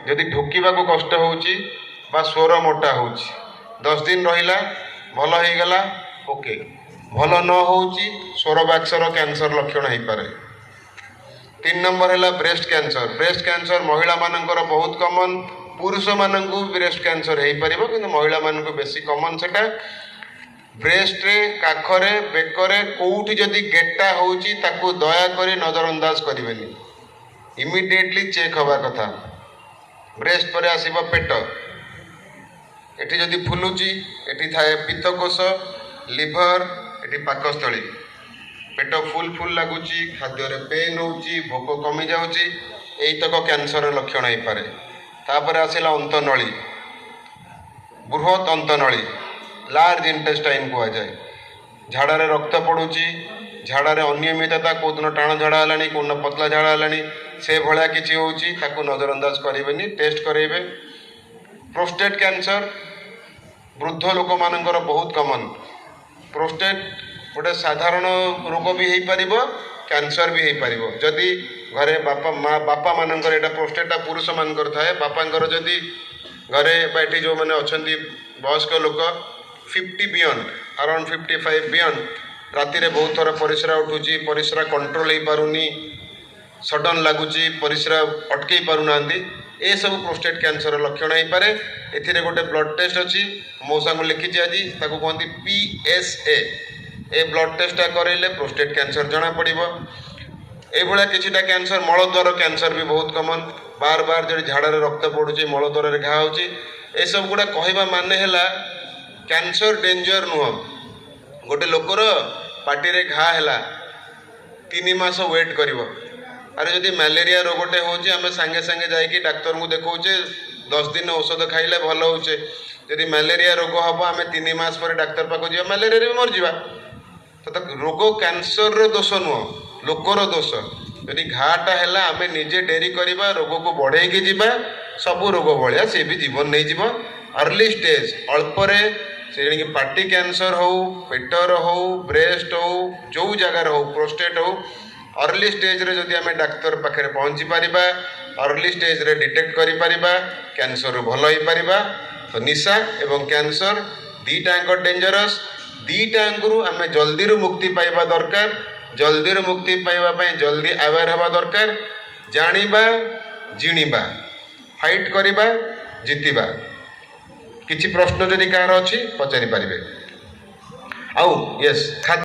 जदि ढोकिबा को कष्ट होउची बा स्वर मोटा होउची 10 दिन रहिला भल हो गला ओके भल न होउची स्वर बाक्सर कैंसर लक्षण हो पारे। 3 नंबर है ब्रेस्ट कैंसर महिला मानकर बहुत कमन पुरुष मानू ब्रेस्ट कैंसर हो पार कि महिला मानक बेसी कमन सेटा ब्रेस्ट रे काखरे बेकरे कोउठी जदि गेटा होउची ताकू दया करी नजरअंदाज करिवेनी इमिडिएटली चेक हवा कथा। ब्रेस्ट पर आसीबो पेट एठी जदि फुलुची एठी थाए पित्तकोश लिभर एठी पाकस्थली पेट फुल फुल लगुची खाद्य रे पेन होउची भोक कमी जाउची एई तक कैंसर लक्षण हो पारे। तापर आसिला अंतनली बृहत अंतनली लार्ज इंटेस्टाइन कह जाए झाड़ारे रक्त पड़ुची झाड़ारे अनियमितता कौदिन टाण झाड़ा है कौन पतला झाड़ा है से भाया किसी होची ताकू नजरअंदाज करेंगे टेस्ट करेंगे। प्रोस्टेट कैंसर वृद्ध लोक मानकर बहुत कमन प्रोस्टेट गोटे साधारण रोग भी हो पार कैंसर भी हो पार जदि घरे बापा मानकर एटा प्रोस्टेटा पुरुष मानकर थाए बापांकर जदि घरे बाटी जो मैंने अच्छा वयस्क लोक 50 बियॉन्ड अराउंड 55 बियॉन्ड राति रे बहुत थर परिश्रा उठुची परिश्रा कंट्रोल हो पारुनी सडन लगुची परिश्रा अटकई पारुना ए सब प्रोस्टेट कैंसर लक्षण हो पारे। एथिरे गोटे ब्लड टेस्ट अच्छी मौसा को लिखी आज ताको कहते PSA ए ब्लड टेस्टा करेले प्रोस्टेट कैंसर जना पड़िबो। ए भला किछिटा कैंसर मलद्वार कैंसर भी बहुत कमन बार बार जो झाड़ारे रक्त पड़ुची मलद्वार घा होची ए सब गुड़ा कहवा माने हैला कैंसर डेंजर नुह गोटे लोकर पार्टी रे घा है 3 मास वेट कर अरे जदि मलेरिया रोगटे होचे आम सांगे सांगे जाकि डाक्तर को देखौचे 10 दिन औषध खाइले भल होचे जदि मलेरिया रोग हम आम 3 मास पर डाक्तर पाक जा मलेरिया भी मर जा तो रोग कैंसर रो दोष नुह लोकर दोष जदि घाटा है आम निजे डेरी करवा रोग को बढ़े जीवा सब रोग भाया सी भी जीवन नहीं जीव अर्ली स्टेज अल्परे से पार्टी कैंसर हो पेटर हो ब्रेस्ट हो जो जगार हो प्रोस्टेट हो अर्ली स्टेज रे जदि आम डाक्तर पाखे पहुँची पारिबा अर्ली स्टेज रे डिटेक्ट करि पारिबा कैंसर भल हो पारिबा। तो निशा एवं कैंसर दीटांक डेंजरस दीटांकरू आम जल्दी मुक्ति पाइबा दरकार जल्दी मुक्ति पाइबा जल्दी अवेयर हवा दरकार जानिबा जिणिबा फाइट करिबा जितिबा। किछि प्रश्न जदि कार अछि पचारि पारिबे आउ यस।